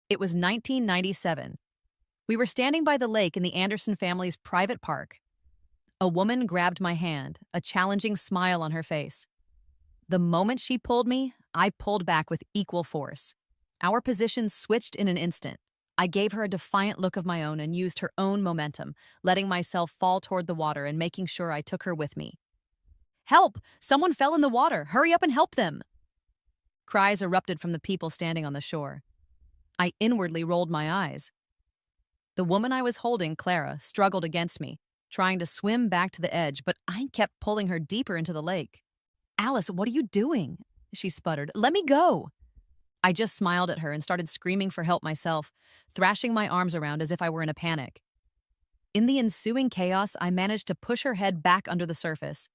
It was 1997. We were standing by the lake in the Anderson family's private park. A woman grabbed my hand, a challenging smile on her face. The moment she pulled me, I pulled back with equal force. Our positions switched in an instant. I gave her a defiant look of my own and used her own momentum, letting myself fall toward the water and making sure I took her with me. "Help! Someone fell in the water! Hurry up and help them!" Cries erupted from the people standing on the shore. I inwardly rolled my eyes. The woman I was holding, Clara, struggled against me, trying to swim back to the edge, but I kept pulling her deeper into the lake. "Alice, what are you doing?" she sputtered. "Let me go." I just smiled at her and started screaming for help myself, thrashing my arms around as if I were in a panic. In the ensuing chaos, I managed to push her head back under the surface.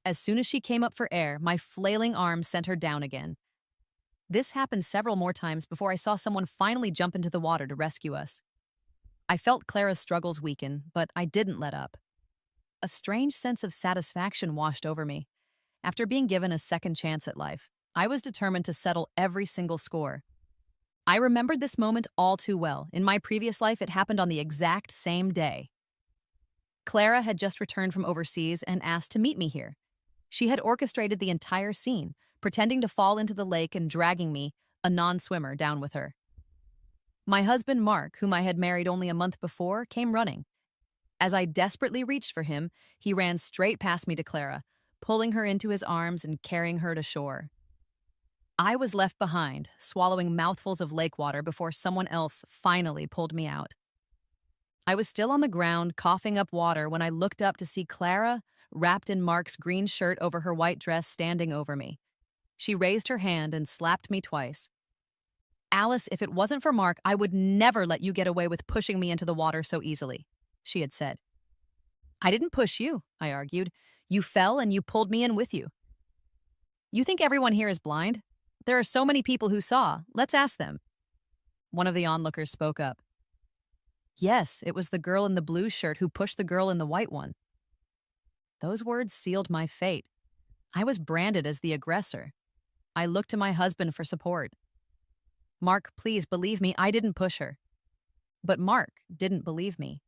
As soon as she came up for air, my flailing arms sent her down again. This happened several more times before I saw someone finally jump into the water to rescue us. I felt Clara's struggles weaken, but I didn't let up. A strange sense of satisfaction washed over me. After being given a second chance at life, I was determined to settle every single score. I remembered this moment all too well. In my previous life, it happened on the exact same day. Clara had just returned from overseas and asked to meet me here. She had orchestrated the entire scene, pretending to fall into the lake and dragging me, a non-swimmer, down with her. My husband, Mark, whom I had married only a month before, came running. As I desperately reached for him, he ran straight past me to Clara, pulling her into his arms and carrying her to shore. I was left behind, swallowing mouthfuls of lake water before someone else finally pulled me out. I was still on the ground, coughing up water, when I looked up to see Clara, wrapped in Mark's green shirt over her white dress, standing over me. She raised her hand and slapped me twice. "Alice, if it wasn't for Mark, I would never let you get away with pushing me into the water so easily," she had said. "I didn't push you," I argued. "You fell and you pulled me in with you." "You think everyone here is blind? There are so many people who saw. Let's ask them." One of the onlookers spoke up. "Yes, it was the girl in the blue shirt who pushed the girl in the white one." Those words sealed my fate. I was branded as the aggressor. I looked to my husband for support. "Mark, please believe me, I didn't push her." But Mark didn't believe me.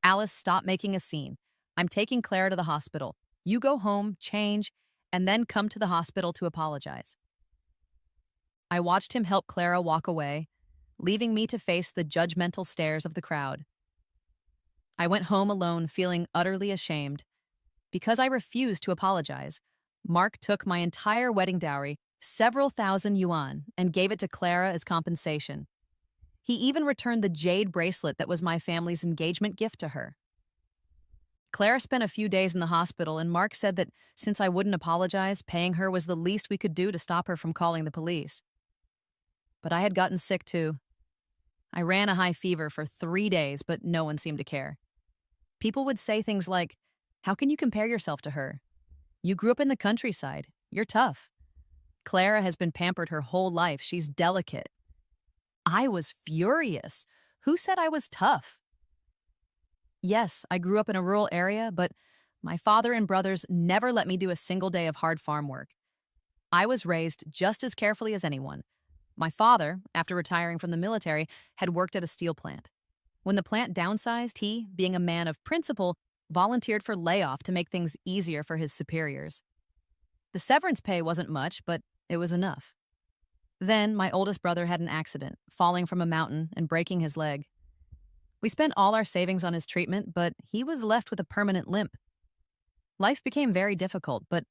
"Alice, stop making a scene. I'm taking Clara to the hospital. You go home, change, and then come to the hospital to apologize." I watched him help Clara walk away, leaving me to face the judgmental stares of the crowd. I went home alone, feeling utterly ashamed. Because I refused to apologize, Mark took my entire wedding dowry, several thousand yuan, and gave it to Clara as compensation. He even returned the jade bracelet that was my family's engagement gift to her. Clara spent a few days in the hospital, and Mark said that since I wouldn't apologize, paying her was the least we could do to stop her from calling the police. But I had gotten sick too. I ran a high fever for 3 days, but no one seemed to care. People would say things like, "How can you compare yourself to her? You grew up in the countryside. You're tough. Clara has been pampered her whole life. She's delicate." I was furious. Who said I was tough? Yes, I grew up in a rural area, but my father and brothers never let me do a single day of hard farm work. I was raised just as carefully as anyone. My father, after retiring from the military, had worked at a steel plant. When the plant downsized, he, being a man of principle, volunteered for layoff to make things easier for his superiors. The severance pay wasn't much, but it was enough. Then my oldest brother had an accident, falling from a mountain and breaking his leg. We spent all our savings on his treatment, but he was left with a permanent limp. Life became very difficult, but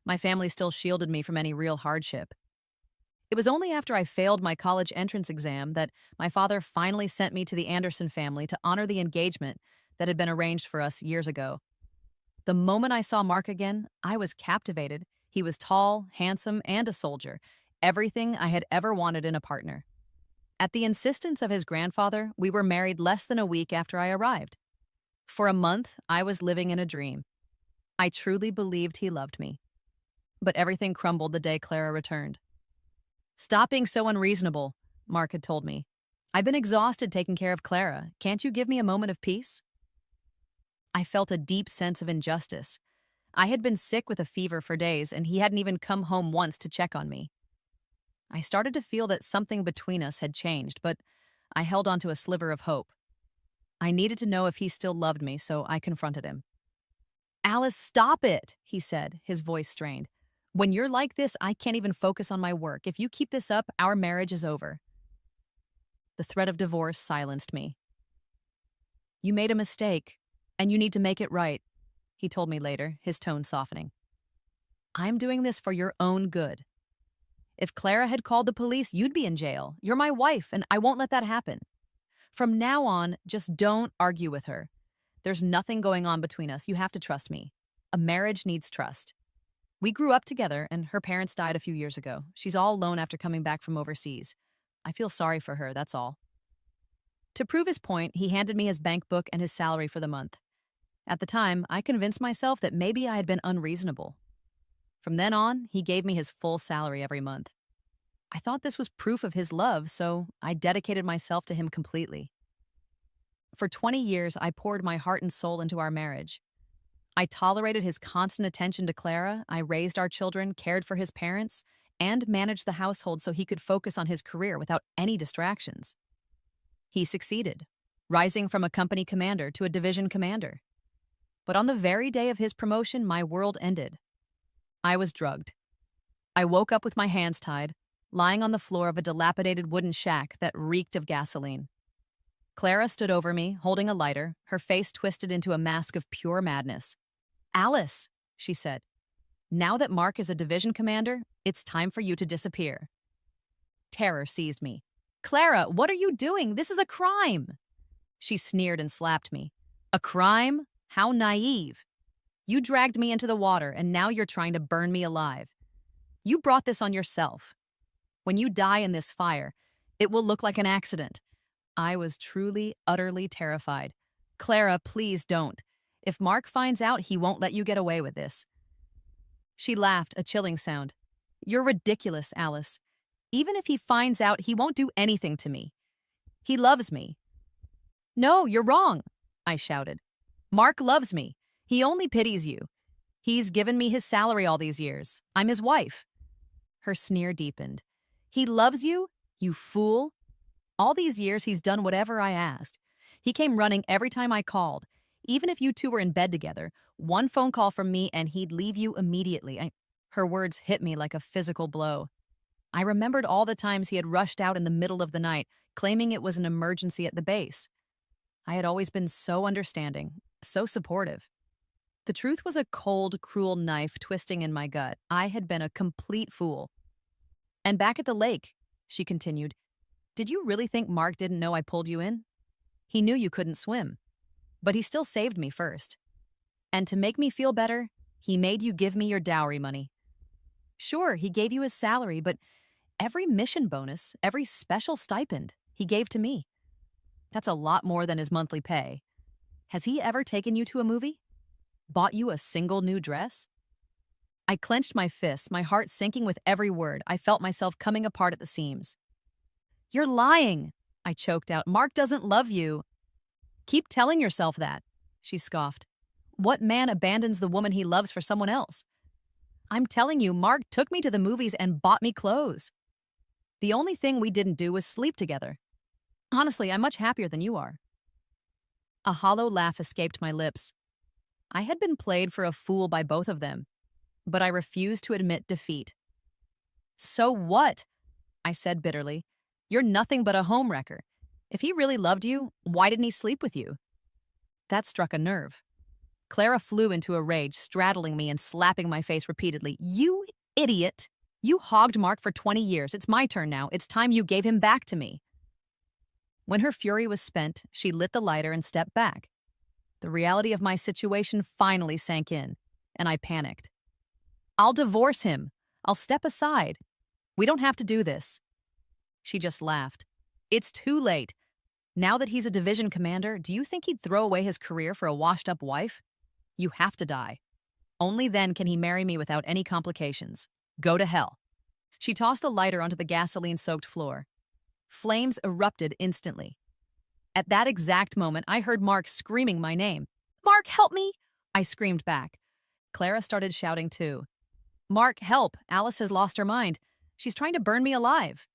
my family still shielded me from any real hardship. It was only after I failed my college entrance exam that my father finally sent me to the Anderson family to honor the engagement that had been arranged for us years ago. The moment I saw Mark again, I was captivated. He was tall, handsome, and a soldier, everything I had ever wanted in a partner. At the insistence of his grandfather, we were married less than a week after I arrived. For a month, I was living in a dream. I truly believed he loved me. But everything crumbled the day Clara returned. "Stop being so unreasonable," Mark had told me. "I've been exhausted taking care of Clara. Can't you give me a moment of peace?" I felt a deep sense of injustice. I had been sick with a fever for days, and he hadn't even come home once to check on me. I started to feel that something between us had changed, but I held on to a sliver of hope. I needed to know if he still loved me, so I confronted him. Alice, stop it, he said, his voice strained. When you're like this, I can't even focus on my work. If you keep this up, our marriage is over. The threat of divorce silenced me. You made a mistake, and you need to make it right, he told me later, his tone softening. I'm doing this for your own good. If Clara had called the police, you'd be in jail. You're my wife, and I won't let that happen. From now on, just don't argue with her. There's nothing going on between us. You have to trust me. A marriage needs trust. We grew up together, and her parents died a few years ago. She's all alone after coming back from overseas. I feel sorry for her, that's all. To prove his point, he handed me his bank book and his salary for the month. At the time, I convinced myself that maybe I had been unreasonable. From then on, he gave me his full salary every month. I thought this was proof of his love, so I dedicated myself to him completely. For 20 years, I poured my heart and soul into our marriage. I tolerated his constant attention to Clara, I raised our children, cared for his parents, and managed the household so he could focus on his career without any distractions. He succeeded, rising from a company commander to a division commander. But on the very day of his promotion, my world ended. I was drugged. I woke up with my hands tied, lying on the floor of a dilapidated wooden shack that reeked of gasoline. Clara stood over me, holding a lighter, her face twisted into a mask of pure madness. Alice, she said, now that Mark is a division commander, it's time for you to disappear. Terror seized me. Clara, what are you doing? This is a crime. She sneered and slapped me. A crime? How naive. You dragged me into the water, and now you're trying to burn me alive. You brought this on yourself. When you die in this fire, it will look like an accident. I was truly, utterly terrified. Clara, please don't. If Mark finds out, he won't let you get away with this. She laughed, a chilling sound. You're ridiculous, Alice. Even if he finds out, he won't do anything to me. He loves me. No, you're wrong, I shouted. Mark loves me. He only pities you. He's given me his salary all these years. I'm his wife. Her sneer deepened. He loves you? You fool. All these years, he's done whatever I asked. He came running every time I called. Even if you two were in bed together, one phone call from me and he'd leave you immediately. Her words hit me like a physical blow. I remembered all the times he had rushed out in the middle of the night, claiming it was an emergency at the base. I had always been so understanding, so supportive. The truth was a cold, cruel knife twisting in my gut. I had been a complete fool. And back at the lake, she continued, did you really think Mark didn't know I pulled you in? He knew you couldn't swim, but he still saved me first. And to make me feel better, he made you give me your dowry money. Sure, he gave you his salary, but every mission bonus, every special stipend, he gave to me. That's a lot more than his monthly pay. Has he ever taken you to a movie? Bought you a single new dress? I clenched my fists, my heart sinking with every word. I felt myself coming apart at the seams. You're lying, I choked out. Mark doesn't love you. Keep telling yourself that, she scoffed. What man abandons the woman he loves for someone else? I'm telling you, Mark took me to the movies and bought me clothes. The only thing we didn't do was sleep together. Honestly, I'm much happier than you are. A hollow laugh escaped my lips. I had been played for a fool by both of them, but I refused to admit defeat. So what? I said bitterly. You're nothing but a homewrecker. If he really loved you, why didn't he sleep with you? That struck a nerve. Clara flew into a rage, straddling me and slapping my face repeatedly. You idiot! You hogged Mark for 20 years. It's my turn now. It's time you gave him back to me. When her fury was spent, she lit the lighter and stepped back. The reality of my situation finally sank in, and I panicked. I'll divorce him. I'll step aside. We don't have to do this. She just laughed. It's too late. Now that he's a division commander, do you think he'd throw away his career for a washed-up wife? You have to die. Only then can he marry me without any complications. Go to hell. She tossed the lighter onto the gasoline-soaked floor. Flames erupted instantly. At that exact moment, I heard Mark screaming my name. Mark, help me! I screamed back. Clara started shouting too. Mark, help! Alice has lost her mind. She's trying to burn me alive.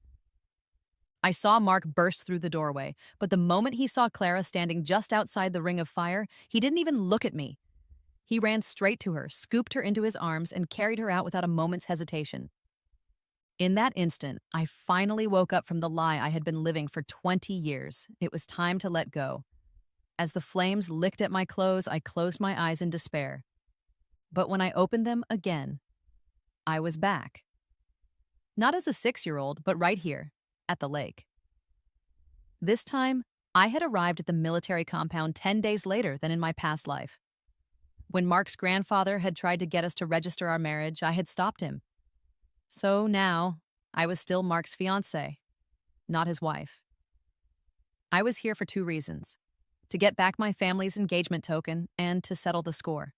I saw Mark burst through the doorway, but the moment he saw Clara standing just outside the ring of fire, he didn't even look at me. He ran straight to her, scooped her into his arms, and carried her out without a moment's hesitation. In that instant, I finally woke up from the lie I had been living for 20 years. It was time to let go. As the flames licked at my clothes, I closed my eyes in despair. But when I opened them again, I was back. Not as a 6-year-old, but right here, at the lake. This time, I had arrived at the military compound 10 days later than in my past life. When Mark's grandfather had tried to get us to register our marriage, I had stopped him. So now, I was still Mark's fiancée, not his wife. I was here for 2 reasons: to get back my family's engagement token and to settle the score.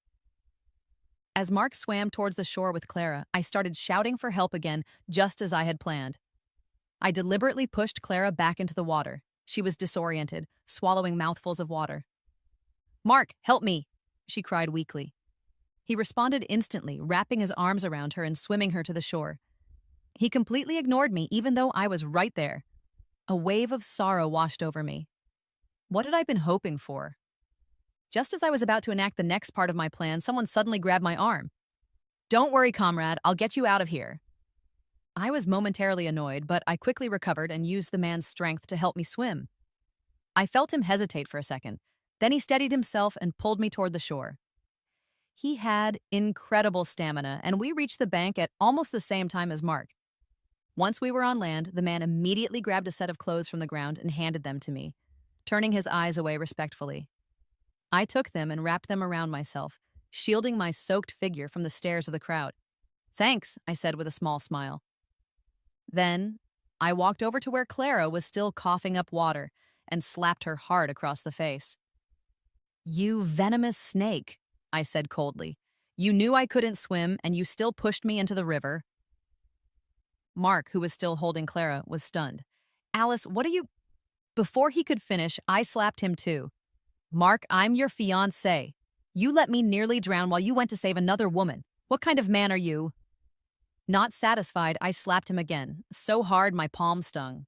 As Mark swam towards the shore with Clara, I started shouting for help again, just as I had planned. I deliberately pushed Clara back into the water. She was disoriented, swallowing mouthfuls of water. "Mark, help me!" she cried weakly. He responded instantly, wrapping his arms around her and swimming her to the shore. He completely ignored me, even though I was right there. A wave of sorrow washed over me. What had I been hoping for? Just as I was about to enact the next part of my plan, someone suddenly grabbed my arm. "Don't worry, comrade, I'll get you out of here." I was momentarily annoyed, but I quickly recovered and used the man's strength to help me swim. I felt him hesitate for a second. Then he steadied himself and pulled me toward the shore. He had incredible stamina, and we reached the bank at almost the same time as Mark. Once we were on land, the man immediately grabbed a set of clothes from the ground and handed them to me, turning his eyes away respectfully. I took them and wrapped them around myself, shielding my soaked figure from the stares of the crowd. "Thanks," I said with a small smile. Then, I walked over to where Clara was still coughing up water and slapped her hard across the face. "You venomous snake," I said coldly. "You knew I couldn't swim, and you still pushed me into the river." Mark, who was still holding Clara, was stunned. "Alice, what are you—" Before he could finish, I slapped him too. "Mark, I'm your fiancé. You let me nearly drown while you went to save another woman. What kind of man are you?" Not satisfied, I slapped him again, so hard my palm stung.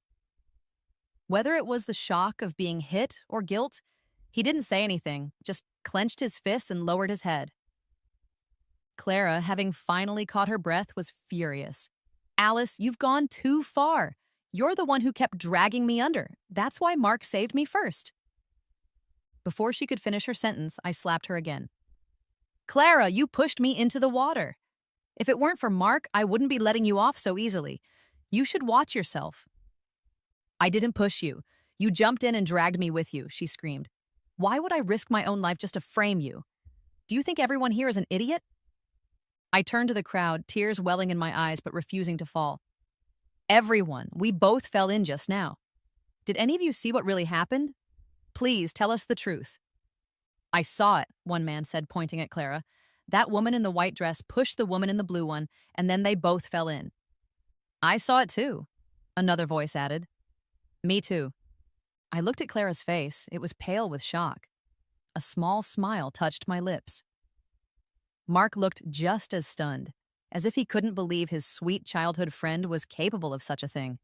Whether it was the shock of being hit or guilt, he didn't say anything, just clenched his fists and lowered his head. Clara, having finally caught her breath, was furious. "Alice, you've gone too far. You're the one who kept dragging me under. That's why Mark saved me first." Before she could finish her sentence, I slapped her again. "Clara, you pushed me into the water. If it weren't for Mark, I wouldn't be letting you off so easily. You should watch yourself." "I didn't push you. You jumped in and dragged me with you," she screamed. "Why would I risk my own life just to frame you? Do you think everyone here is an idiot?" I turned to the crowd, tears welling in my eyes but refusing to fall. "Everyone, we both fell in just now. Did any of you see what really happened? Please tell us the truth." "I saw it," one man said, pointing at Clara. "That woman in the white dress pushed the woman in the blue one, and then they both fell in." "I saw it too," another voice added. "Me too." I looked at Clara's face. It was pale with shock. A small smile touched my lips. Mark looked just as stunned, as if he couldn't believe his sweet childhood friend was capable of such a thing.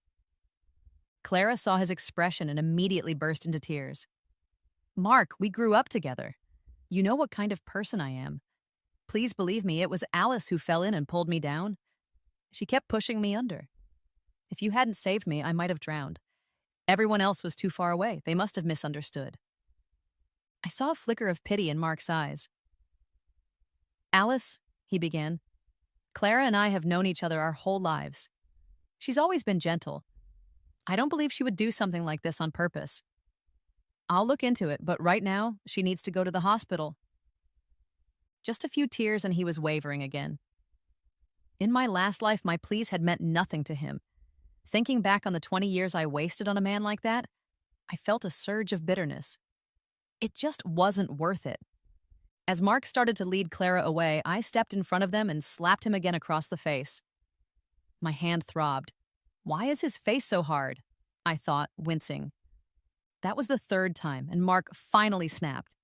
Clara saw his expression and immediately burst into tears. "Mark, we grew up together. You know what kind of person I am. Please believe me, it was Alice who fell in and pulled me down. She kept pushing me under. If you hadn't saved me, I might have drowned. Everyone else was too far away. They must have misunderstood." I saw a flicker of pity in Mark's eyes. "Alice," he began, "Clara and I have known each other our whole lives. She's always been gentle. I don't believe she would do something like this on purpose. I'll look into it, but right now, she needs to go to the hospital." Just a few tears and he was wavering again. In my last life, my pleas had meant nothing to him. Thinking back on the 20 years I wasted on a man like that, I felt a surge of bitterness. It just wasn't worth it. As Mark started to lead Clara away, I stepped in front of them and slapped him again across the face. My hand throbbed. Why is his face so hard? I thought, wincing. That was the 3rd time, and Mark finally snapped.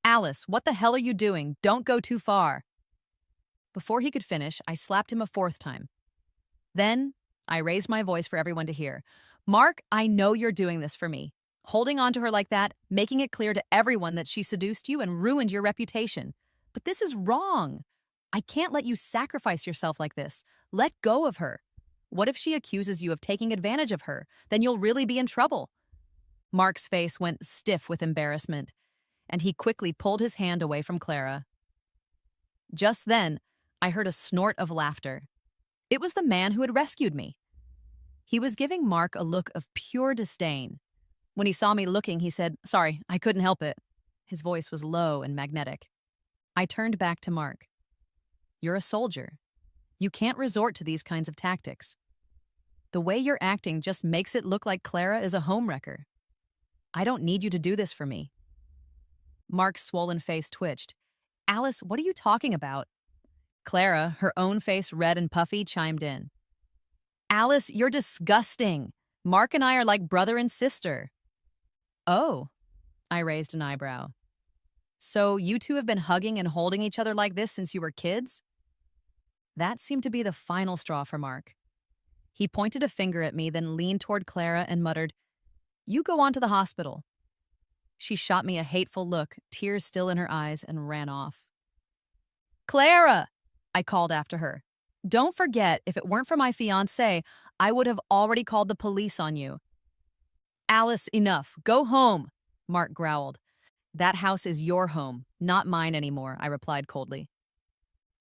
"Alice, what the hell are you doing? Don't go too far." Before he could finish, I slapped him a 4th time. Then, I raised my voice for everyone to hear. Mark, I know you're doing this for me. Holding on to her like that, making it clear to everyone that she seduced you and ruined your reputation. But this is wrong. I can't let you sacrifice yourself like this. Let go of her. What if she accuses you of taking advantage of her? Then you'll really be in trouble. Mark's face went stiff with embarrassment, and he quickly pulled his hand away from Clara. Just then, I heard a snort of laughter. It was the man who had rescued me. He was giving Mark a look of pure disdain. When he saw me looking, he said, "Sorry, I couldn't help it." His voice was low and magnetic. I turned back to Mark. "You're a soldier. You can't resort to these kinds of tactics. The way you're acting just makes it look like Clara is a homewrecker. I don't need you to do this for me." Mark's swollen face twitched. "Alice, what are you talking about?" Clara, her own face red and puffy, chimed in. "Alice, you're disgusting. Mark and I are like brother and sister." "Oh," I raised an eyebrow. "So you two have been hugging and holding each other like this since you were kids?" That seemed to be the final straw for Mark. He pointed a finger at me, then leaned toward Clara and muttered, "You go on to the hospital." She shot me a hateful look, tears still in her eyes, and ran off. "Clara!" I called after her. "Don't forget, if it weren't for my fiancé, I would have already called the police on you." "Alice, enough. Go home," Mark growled. "That house is your home, not mine anymore," I replied coldly.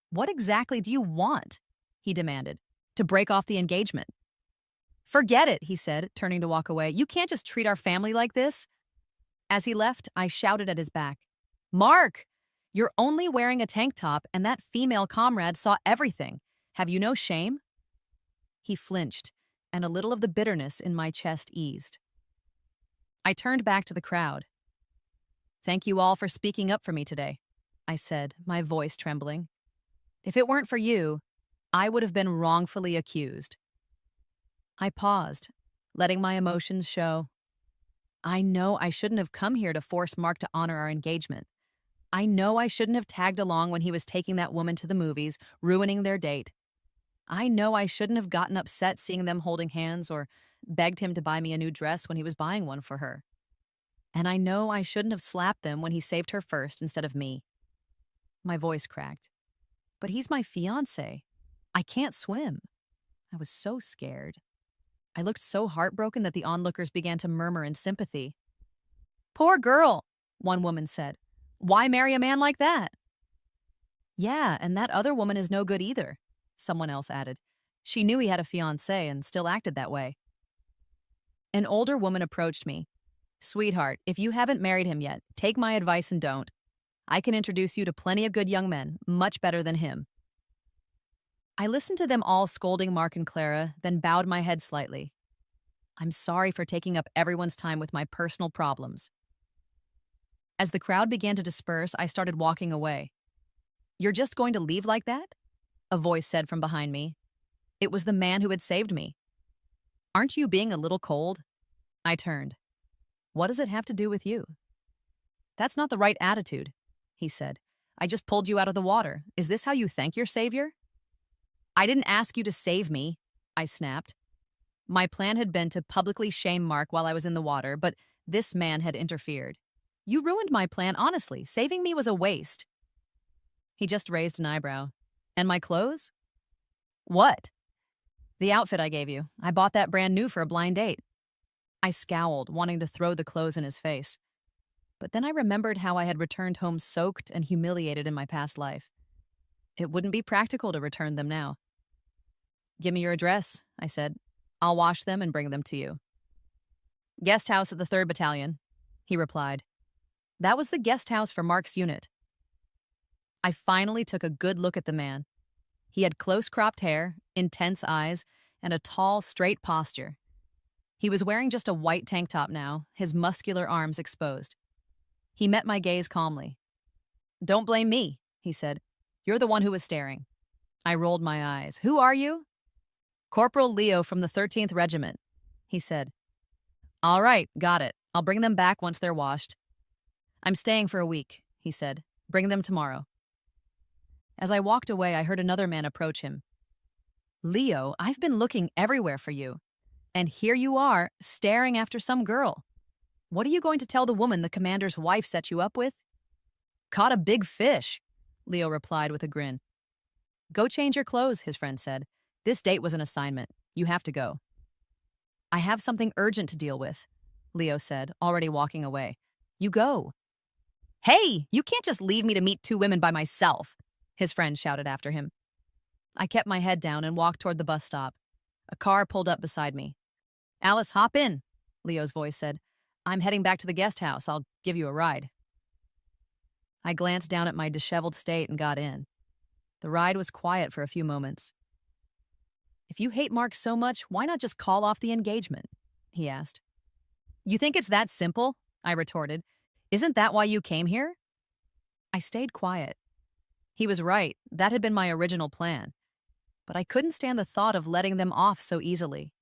"What exactly do you want?" he demanded. "To break off the engagement." "Forget it," he said, turning to walk away. "You can't just treat our family like this." As he left, I shouted at his back, "Mark, you're only wearing a tank top, and that female comrade saw everything. Have you no shame?" He flinched, and a little of the bitterness in my chest eased. I turned back to the crowd. "Thank you all for speaking up for me today," I said, my voice trembling. "If it weren't for you, I would have been wrongfully accused." I paused, letting my emotions show. I know I shouldn't have come here to force Mark to honor our engagement. I know I shouldn't have tagged along when he was taking that woman to the movies, ruining their date. I know I shouldn't have gotten upset seeing them holding hands or begged him to buy me a new dress when he was buying one for her. And I know I shouldn't have slapped them when he saved her first instead of me. My voice cracked. But he's my fiancé. I can't swim. I was so scared. I looked so heartbroken that the onlookers began to murmur in sympathy. "Poor girl," one woman said. "Why marry a man like that?" "Yeah, and that other woman is no good either," someone else added. "She knew he had a fiancé and still acted that way." An older woman approached me. "Sweetheart, if you haven't married him yet, take my advice and don't. I can introduce you to plenty of good young men, much better than him." I listened to them all scolding Mark and Clara, then bowed my head slightly. I'm sorry for taking up everyone's time with my personal problems. As the crowd began to disperse, I started walking away. "You're just going to leave like that?" a voice said from behind me. It was the man who had saved me. "Aren't you being a little cold?" I turned. "What does it have to do with you?" "That's not the right attitude," he said. "I just pulled you out of the water. Is this how you thank your savior?" "I didn't ask you to save me," I snapped. My plan had been to publicly shame Mark while I was in the water, but this man had interfered. "You ruined my plan, honestly. Saving me was a waste." He just raised an eyebrow. "And my clothes?" "What?" "The outfit I gave you. I bought that brand new for a blind date." I scowled, wanting to throw the clothes in his face. But then I remembered how I had returned home soaked and humiliated in my past life. It wouldn't be practical to return them now. "Give me your address," I said. "I'll wash them and bring them to you." "Guest house at the 3rd Battalion," he replied. That was the guest house for Mark's unit. I finally took a good look at the man. He had close-cropped hair, intense eyes, and a tall, straight posture. He was wearing just a white tank top now, his muscular arms exposed. He met my gaze calmly. "Don't blame me," he said. "You're the one who was staring." I rolled my eyes. "Who are you?" "Corporal Leo from the 13th Regiment," he said. "All right, got it. I'll bring them back once they're washed." "I'm staying for a week," he said. "Bring them tomorrow." As I walked away, I heard another man approach him. Leo, I've been looking everywhere for you. And here you are, staring after some girl. What are you going to tell the woman the commander's wife set you up with? Caught a big fish, Leo replied with a grin. Go change your clothes, his friend said. This date was an assignment. You have to go. I have something urgent to deal with, Leo said, already walking away. You go. Hey, you can't just leave me to meet two women by myself, his friend shouted after him. I kept my head down and walked toward the bus stop. A car pulled up beside me. Alice, hop in, Leo's voice said. I'm heading back to the guest house. I'll give you a ride. I glanced down at my disheveled state and got in. The ride was quiet for a few moments. If you hate Mark so much, why not just call off the engagement? He asked. You think it's that simple? I retorted. Isn't that why you came here? I stayed quiet. He was right. That had been my original plan. But I couldn't stand the thought of letting them off so easily.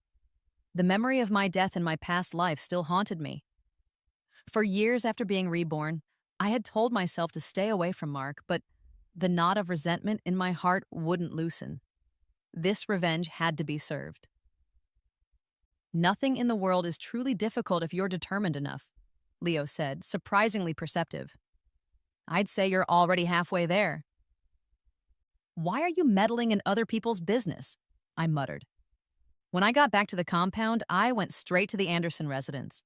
The memory of my death in my past life still haunted me. For years after being reborn, I had told myself to stay away from Mark, but the knot of resentment in my heart wouldn't loosen. This revenge had to be served. Nothing in the world is truly difficult if you're determined enough, Leo said, surprisingly perceptive. I'd say you're already halfway there. Why are you meddling in other people's business? I muttered. When I got back to the compound, I went straight to the Anderson residence.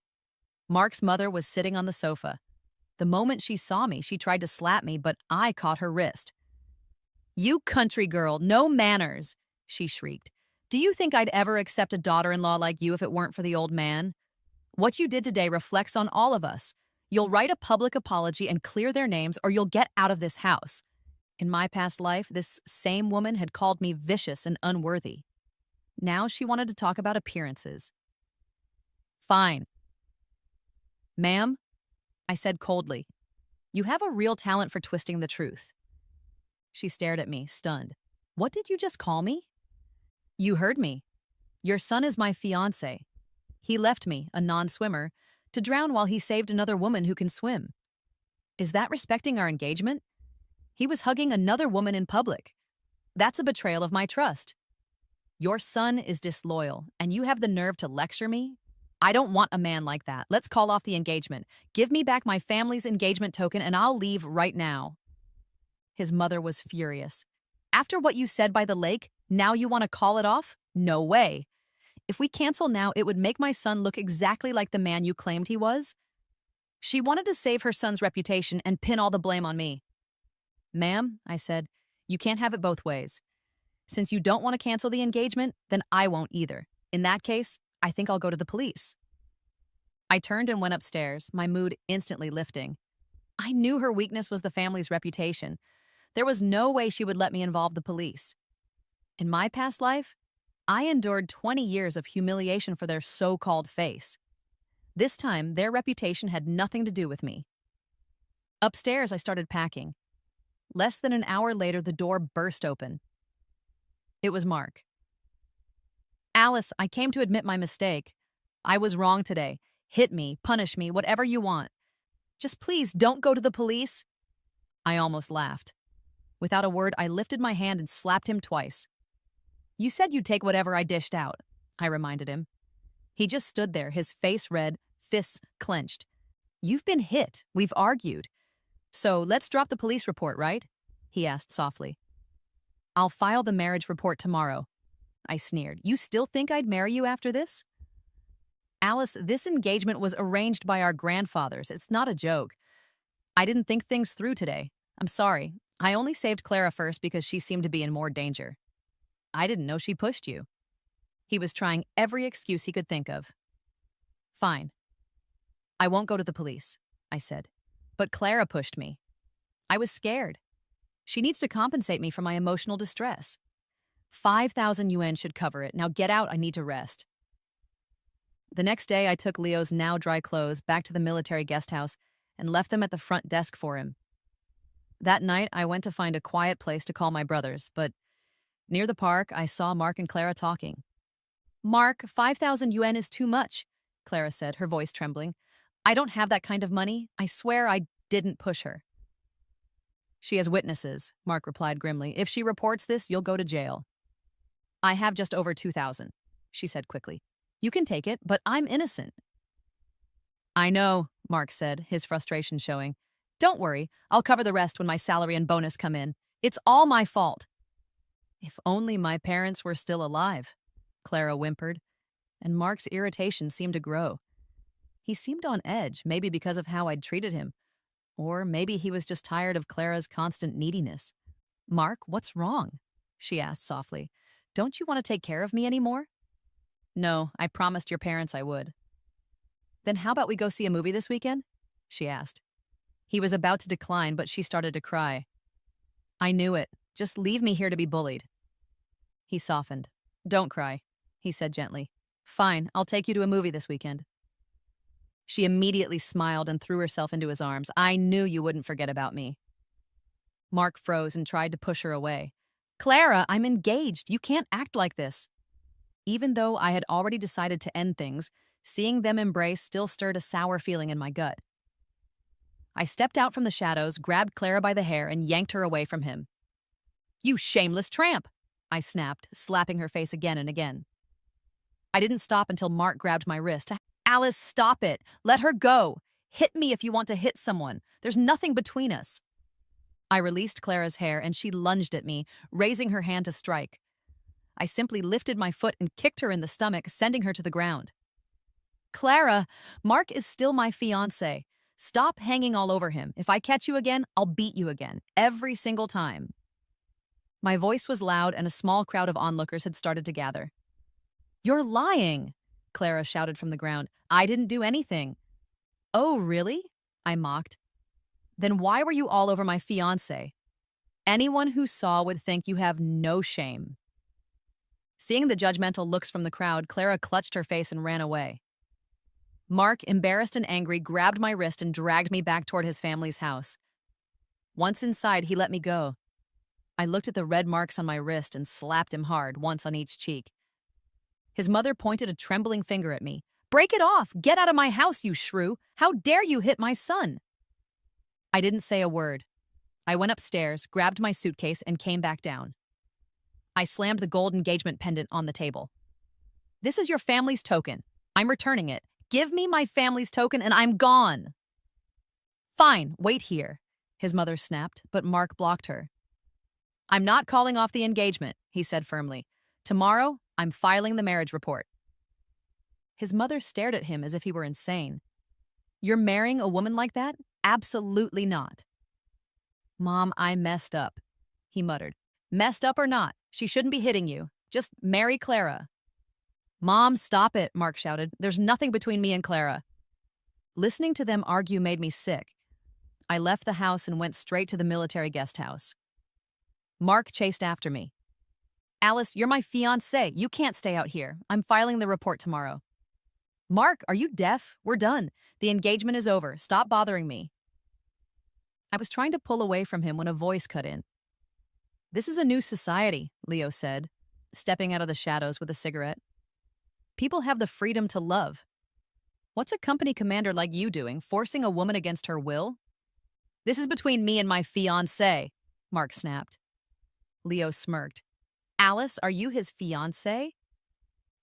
Mark's mother was sitting on the sofa. The moment she saw me, she tried to slap me, but I caught her wrist. You country girl, no manners, she shrieked. Do you think I'd ever accept a daughter-in-law like you if it weren't for the old man? What you did today reflects on all of us. You'll write a public apology and clear their names, or you'll get out of this house. In my past life, this same woman had called me vicious and unworthy. Now she wanted to talk about appearances. Fine. Ma'am, I said coldly, you have a real talent for twisting the truth. She stared at me, stunned. What did you just call me? You heard me. Your son is my fiancé. He left me, a non-swimmer, to drown while he saved another woman who can swim. Is that respecting our engagement? He was hugging another woman in public. That's a betrayal of my trust. Your son is disloyal, and you have the nerve to lecture me? I don't want a man like that. Let's call off the engagement. Give me back my family's engagement token, and I'll leave right now. His mother was furious. After what you said by the lake, now you want to call it off? No way. If we cancel now, it would make my son look exactly like the man you claimed he was. She wanted to save her son's reputation and pin all the blame on me. Ma'am, I said, you can't have it both ways. Since you don't want to cancel the engagement, then I won't either. In that case, I think I'll go to the police. I turned and went upstairs, my mood instantly lifting. I knew her weakness was the family's reputation. There was no way she would let me involve the police. In my past life, I endured 20 years of humiliation for their so-called face. This time, their reputation had nothing to do with me. Upstairs, I started packing. Less than an hour later, the door burst open. It was Mark. Alice, I came to admit my mistake. I was wrong today. Hit me, punish me, whatever you want. Just please don't go to the police. I almost laughed. Without a word, I lifted my hand and slapped him twice. You said you'd take whatever I dished out, I reminded him. He just stood there, his face red, fists clenched. You've been hit. We've argued. So let's drop the police report, right? He asked softly. I'll file the marriage report tomorrow. I sneered. You still think I'd marry you after this? Alice, this engagement was arranged by our grandfathers. It's not a joke. I didn't think things through today. I'm sorry. I only saved Clara first because she seemed to be in more danger. I didn't know she pushed you. He was trying every excuse he could think of. Fine. I won't go to the police, I said. But Clara pushed me. I was scared. She needs to compensate me for my emotional distress. 5,000 yuan should cover it. Now get out, I need to rest. The next day, I took Leo's now dry clothes back to the military guest house and left them at the front desk for him. That night, I went to find a quiet place to call my brothers, but near the park, I saw Mark and Clara talking. Mark, 5,000 yuan is too much, Clara said, her voice trembling. I don't have that kind of money. I swear I didn't push her. She has witnesses, Mark replied grimly. If she reports this, you'll go to jail. I have just over 2,000, she said quickly. You can take it, but I'm innocent. I know, Mark said, his frustration showing. Don't worry, I'll cover the rest when my salary and bonus come in. It's all my fault. If only my parents were still alive, Clara whimpered, and Mark's irritation seemed to grow. He seemed on edge, maybe because of how I'd treated him, or maybe he was just tired of Clara's constant neediness. Mark, what's wrong? She asked softly. Don't you want to take care of me anymore? No, I promised your parents I would. Then how about we go see a movie this weekend? She asked. He was about to decline, but she started to cry. I knew it. Just leave me here to be bullied. He softened. Don't cry, he said gently. Fine, I'll take you to a movie this weekend. She immediately smiled and threw herself into his arms. I knew you wouldn't forget about me. Mark froze and tried to push her away. Clara, I'm engaged. You can't act like this. Even though I had already decided to end things, seeing them embrace still stirred a sour feeling in my gut. I stepped out from the shadows, grabbed Clara by the hair, and yanked her away from him. You shameless tramp, I snapped, slapping her face again and again. I didn't stop until Mark grabbed my wrist. Alice, stop it. Let her go. Hit me if you want to hit someone. There's nothing between us. I released Clara's hair and she lunged at me, raising her hand to strike. I simply lifted my foot and kicked her in the stomach, sending her to the ground. Clara, Mark is still my fiancé. Stop hanging all over him. If I catch you again, I'll beat you again. Every single time. My voice was loud and a small crowd of onlookers had started to gather. You're lying, Clara shouted from the ground. I didn't do anything. Oh, really? I mocked. Then why were you all over my fiancé? Anyone who saw would think you have no shame. Seeing the judgmental looks from the crowd, Clara clutched her face and ran away. Mark, embarrassed and angry, grabbed my wrist and dragged me back toward his family's house. Once inside, he let me go. I looked at the red marks on my wrist and slapped him hard, once on each cheek. His mother pointed a trembling finger at me. Break it off! Get out of my house, you shrew! How dare you hit my son? I didn't say a word. I went upstairs, grabbed my suitcase, and came back down. I slammed the gold engagement pendant on the table. This is your family's token. I'm returning it. Give me my family's token and I'm gone. Fine, wait here, his mother snapped, but Mark blocked her. I'm not calling off the engagement, he said firmly. Tomorrow, I'm filing the marriage report. His mother stared at him as if he were insane. You're marrying a woman like that? Absolutely not. Mom, I messed up, he muttered. Messed up or not, she shouldn't be hitting you. Just marry Clara. Mom, stop it, Mark shouted. There's nothing between me and Clara. Listening to them argue made me sick. I left the house and went straight to the military guest house. Mark chased after me. Alice, you're my fiancé. You can't stay out here. I'm filing the report tomorrow. Mark, are you deaf? We're done. The engagement is over. Stop bothering me. I was trying to pull away from him when a voice cut in. This is a new society, Leo said, stepping out of the shadows with a cigarette. People have the freedom to love. What's a company commander like you doing, forcing a woman against her will? This is between me and my fiancé, Mark snapped. Leo smirked. Alice, are you his fiancé?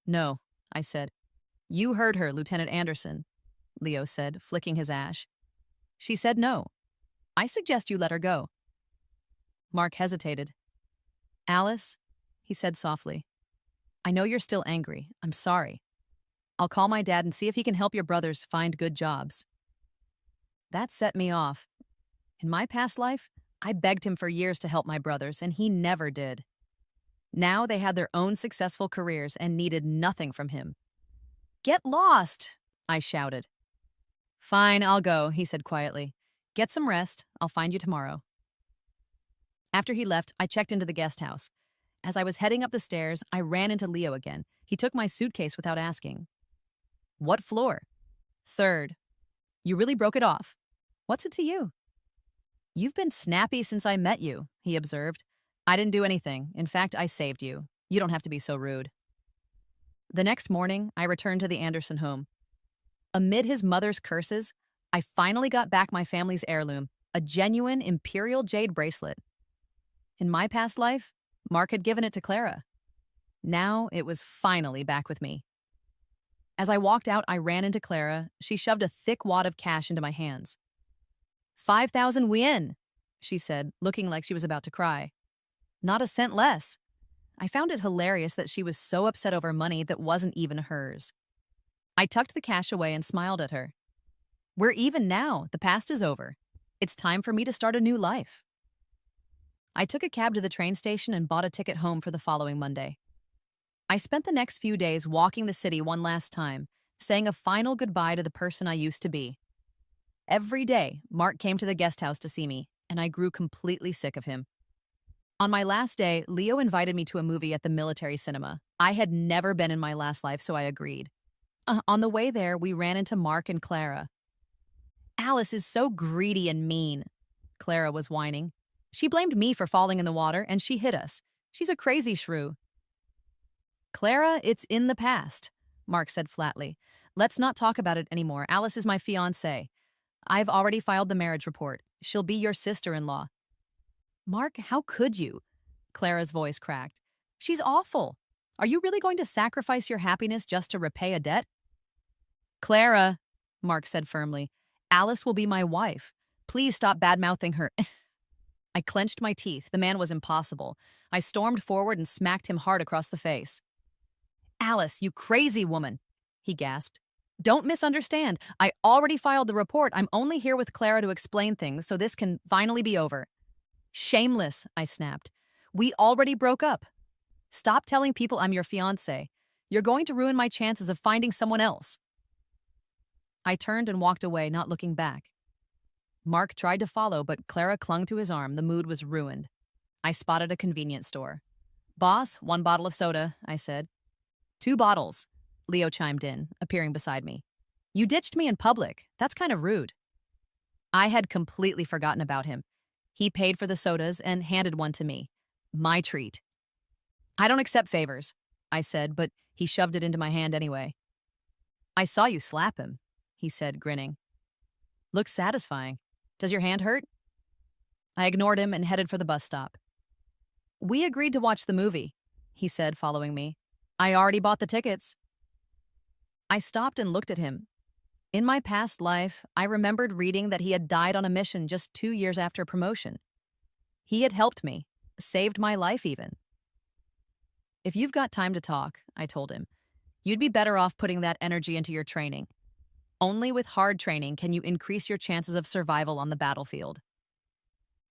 No, I said. You heard her, Lieutenant Anderson, Leo said, flicking his ash. She said no. I suggest you let her go. Mark hesitated. Alice, he said softly, I know you're still angry. I'm sorry. I'll call my dad and see if he can help your brothers find good jobs. That set me off. In my past life, I begged him for years to help my brothers, and he never did. Now they had their own successful careers and needed nothing from him. Get lost, I shouted. Fine, I'll go, he said quietly. Get some rest. I'll find you tomorrow. After he left, I checked into the guest house. As I was heading up the stairs, I ran into Leo again. He took my suitcase without asking. What floor? Third. You really broke it off. What's it to you? You've been snappy since I met you, he observed. I didn't do anything. In fact, I saved you. You don't have to be so rude. The next morning, I returned to the Anderson home. Amid his mother's curses, I finally got back my family's heirloom, a genuine imperial jade bracelet. In my past life, Mark had given it to Clara. Now it was finally back with me. As I walked out, I ran into Clara. She shoved a thick wad of cash into my hands. 5,000 wien, she said, looking like she was about to cry. Not a cent less. I found it hilarious that she was so upset over money that wasn't even hers. I tucked the cash away and smiled at her. We're even now. The past is over. It's time for me to start a new life. I took a cab to the train station and bought a ticket home for the following Monday. I spent the next few days walking the city one last time, saying a final goodbye to the person I used to be. Every day, Mark came to the guest house to see me, and I grew completely sick of him. On my last day, Leo invited me to a movie at the military cinema. I had never been in my last life, so I agreed. On the way there, we ran into Mark and Clara. Alice is so greedy and mean, Clara was whining. She blamed me for falling in the water, and she hit us. She's a crazy shrew. Clara, it's in the past, Mark said flatly. Let's not talk about it anymore. Alice is my fiancée. I've already filed the marriage report. She'll be your sister-in-law. Mark, how could you? Clara's voice cracked. She's awful. Are you really going to sacrifice your happiness just to repay a debt? Clara, Mark said firmly, Alice will be my wife. Please stop bad-mouthing her. I clenched my teeth. The man was impossible. I stormed forward and smacked him hard across the face. Alice, you crazy woman, he gasped. Don't misunderstand. I already filed the report. I'm only here with Clara to explain things, so this can finally be over. Shameless, I snapped. We already broke up. Stop telling people I'm your fiancé. You're going to ruin my chances of finding someone else. I turned and walked away, not looking back. Mark tried to follow, but Clara clung to his arm. The mood was ruined. I spotted a convenience store. Boss, 1 bottle of soda, I said. 2 bottles, Leo chimed in, appearing beside me. You ditched me in public. That's kind of rude. I had completely forgotten about him. He paid for the sodas and handed one to me. My treat. I don't accept favors, I said, but he shoved it into my hand anyway. I saw you slap him, he said, grinning. Looks satisfying. Does your hand hurt? I ignored him and headed for the bus stop. We agreed to watch the movie, he said, following me. I already bought the tickets. I stopped and looked at him. In my past life, I remembered reading that he had died on a mission just 2 years after promotion. He had helped me, saved my life even. If you've got time to talk, I told him, you'd be better off putting that energy into your training. Only with hard training can you increase your chances of survival on the battlefield.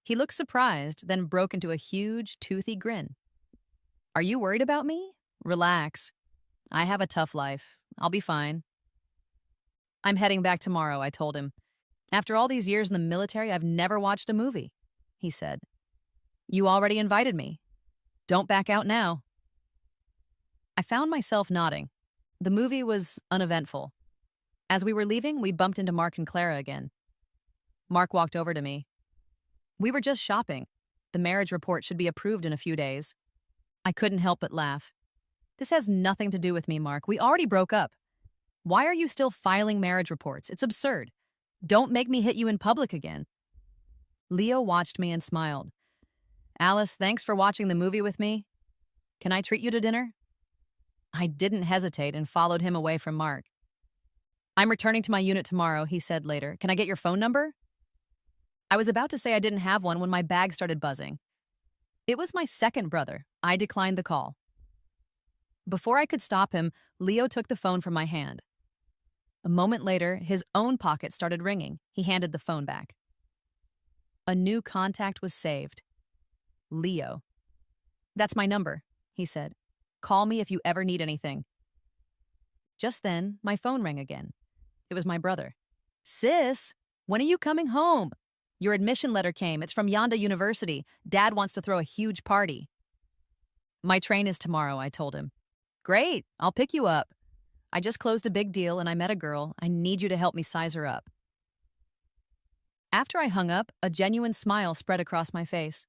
He looked surprised, then broke into a huge, toothy grin. Are you worried about me? Relax. I have a tough life. I'll be fine. I'm heading back tomorrow, I told him. After all these years in the military, I've never watched a movie, he said. You already invited me. Don't back out now. I found myself nodding. The movie was uneventful. As we were leaving, we bumped into Mark and Clara again. Mark walked over to me. We were just shopping. The marriage report should be approved in a few days. I couldn't help but laugh. This has nothing to do with me, Mark. We already broke up. Why are you still filing marriage reports? It's absurd. Don't make me hit you in public again. Leo watched me and smiled. Alice, thanks for watching the movie with me. Can I treat you to dinner? I didn't hesitate and followed him away from Mark. I'm returning to my unit tomorrow, he said later. Can I get your phone number? I was about to say I didn't have one when my bag started buzzing. It was my second brother. I declined the call. Before I could stop him, Leo took the phone from my hand. A moment later, his own pocket started ringing. He handed the phone back. A new contact was saved. Leo. That's my number, he said. Call me if you ever need anything. Just then, my phone rang again. It was my brother. Sis, when are you coming home? Your admission letter came. It's from Yonda University. Dad wants to throw a huge party. My train is tomorrow, I told him. Great, I'll pick you up. I just closed a big deal and I met a girl. I need you to help me size her up. After I hung up, a genuine smile spread across my face.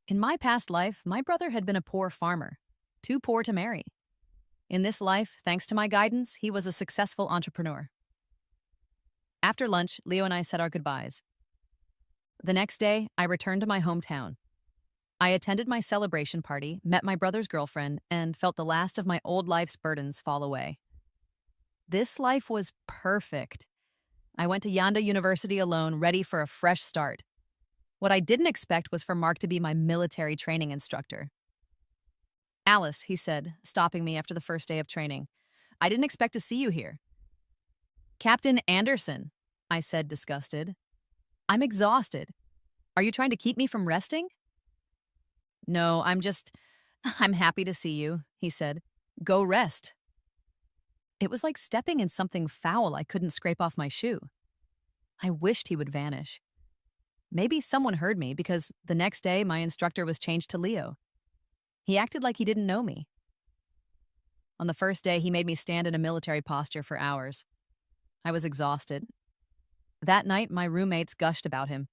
In my past life, my brother had been a poor farmer, too poor to marry. In this life, thanks to my guidance, he was a successful entrepreneur. After lunch, Leo and I said our goodbyes. The next day, I returned to my hometown. I attended my celebration party, met my brother's girlfriend, and felt the last of my old life's burdens fall away. This life was perfect. I went to Yanda University alone, ready for a fresh start. What I didn't expect was for Mark to be my military training instructor. Alice, he said, stopping me after the first day of training. I didn't expect to see you here. Captain Anderson, I said, disgusted. I'm exhausted. Are you trying to keep me from resting? No, I'm happy to see you, he said. Go rest. It was like stepping in something foul I couldn't scrape off my shoe. I wished he would vanish. Maybe someone heard me because the next day my instructor was changed to Leo. He acted like he didn't know me. On the first day, he made me stand in a military posture for hours. I was exhausted. That night, my roommates gushed about him.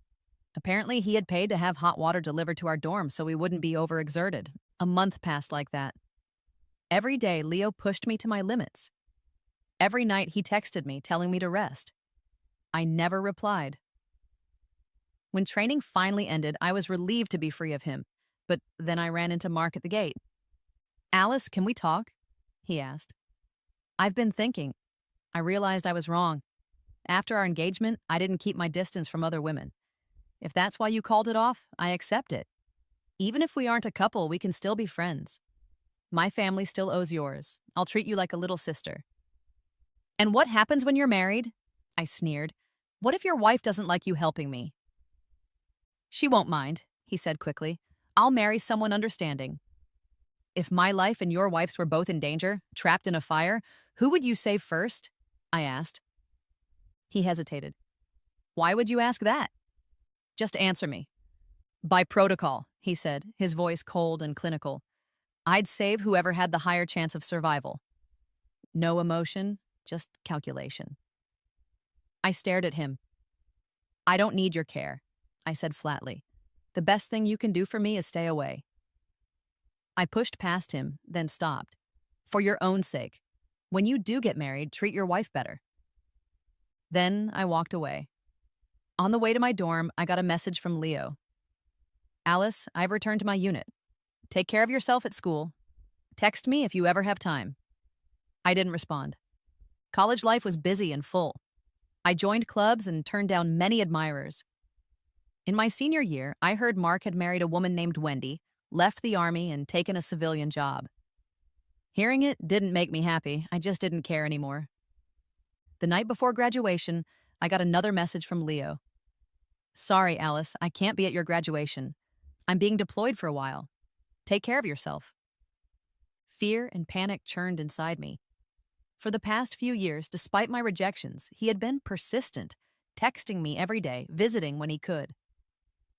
Apparently, he had paid to have hot water delivered to our dorm so we wouldn't be overexerted. A month passed like that. Every day, Leo pushed me to my limits. Every night, he texted me, telling me to rest. I never replied. When training finally ended, I was relieved to be free of him, but then I ran into Mark at the gate. Alice, can we talk? He asked. I've been thinking. I realized I was wrong. After our engagement, I didn't keep my distance from other women. If that's why you called it off, I accept it. Even if we aren't a couple, we can still be friends. My family still owes yours. I'll treat you like a little sister. And what happens when you're married? I sneered. What if your wife doesn't like you helping me? She won't mind, he said quickly. I'll marry someone understanding. If my life and your wife's were both in danger, trapped in a fire, who would you save first? I asked. He hesitated. Why would you ask that? Just answer me. By protocol, he said, his voice cold and clinical. I'd save whoever had the higher chance of survival. No emotion, just calculation. I stared at him. I don't need your care, I said flatly. The best thing you can do for me is stay away. I pushed past him, then stopped. For your own sake. When you do get married, treat your wife better. Then I walked away. On the way to my dorm, I got a message from Leo. Alice, I've returned to my unit. Take care of yourself at school. Text me if you ever have time. I didn't respond. College life was busy and full. I joined clubs and turned down many admirers. In my senior year, I heard Mark had married a woman named Wendy, left the army, and taken a civilian job. Hearing it didn't make me happy. I just didn't care anymore. The night before graduation, I got another message from Leo. Sorry, Alice, I can't be at your graduation. I'm being deployed for a while. Take care of yourself. Fear and panic churned inside me. For the past few years, despite my rejections, he had been persistent, texting me every day, visiting when he could.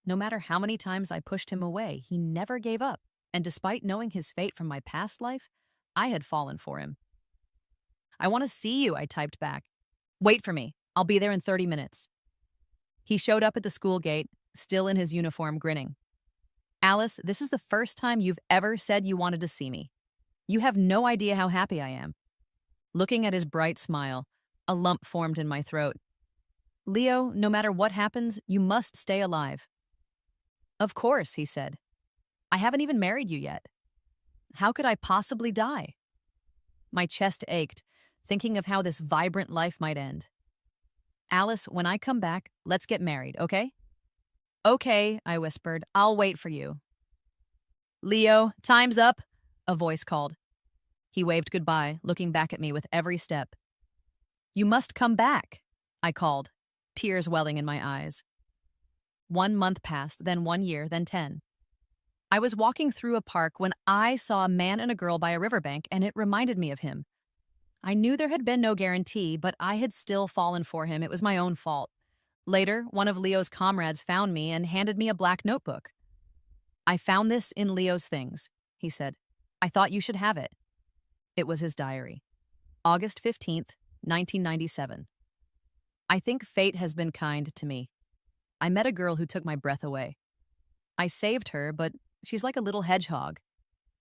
No matter how many times I pushed him away, he never gave up, and despite knowing his fate from my past life, I had fallen for him. I want to see you, I typed back. Wait for me. I'll be there in 30 minutes. He showed up at the school gate, still in his uniform, grinning. Alice, this is the first time you've ever said you wanted to see me. You have no idea how happy I am. Looking at his bright smile, a lump formed in my throat. Leo, no matter what happens, you must stay alive. Of course, he said. I haven't even married you yet. How could I possibly die? My chest ached, thinking of how this vibrant life might end. Alice, when I come back, let's get married, okay? Okay, I whispered. I'll wait for you. Leo, time's up, a voice called. He waved goodbye, looking back at me with every step. You must come back, I called, tears welling in my eyes. 1 month passed, then 1 year, then 10. I was walking through a park when I saw a man and a girl by a riverbank, and it reminded me of him. I knew there had been no guarantee, but I had still fallen for him. It was my own fault. Later, one of Leo's comrades found me and handed me a black notebook. I found this in Leo's things, he said. I thought you should have it. It was his diary. August 15th, 1997. I think fate has been kind to me. I met a girl who took my breath away. I saved her, but she's like a little hedgehog,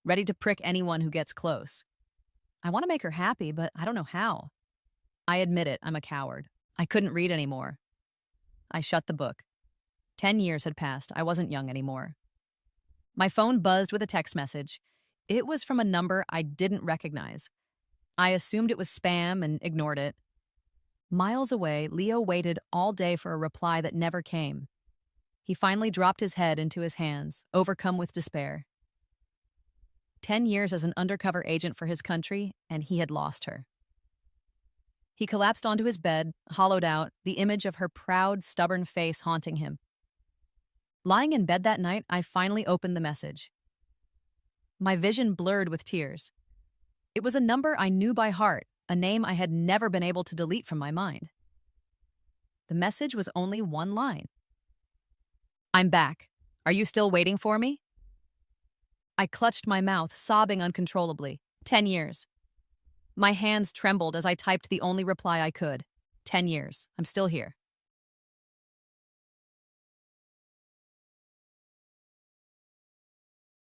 ready to prick anyone who gets close. I want to make her happy, but I don't know how. I admit it, I'm a coward. I couldn't read anymore. I shut the book. 10 years had passed. I wasn't young anymore. My phone buzzed with a text message. It was from a number I didn't recognize. I assumed it was spam and ignored it. Miles away, Leo waited all day for a reply that never came. He finally dropped his head into his hands, overcome with despair. 10 years as an undercover agent for his country, and he had lost her. He collapsed onto his bed, hollowed out, the image of her proud, stubborn face haunting him. Lying in bed that night, I finally opened the message. My vision blurred with tears. It was a number I knew by heart, a name I had never been able to delete from my mind. The message was only one line. "I'm back. Are you still waiting for me?" I clutched my mouth, sobbing uncontrollably. 10 years. My hands trembled as I typed the only reply I could. 10 years. I'm still here.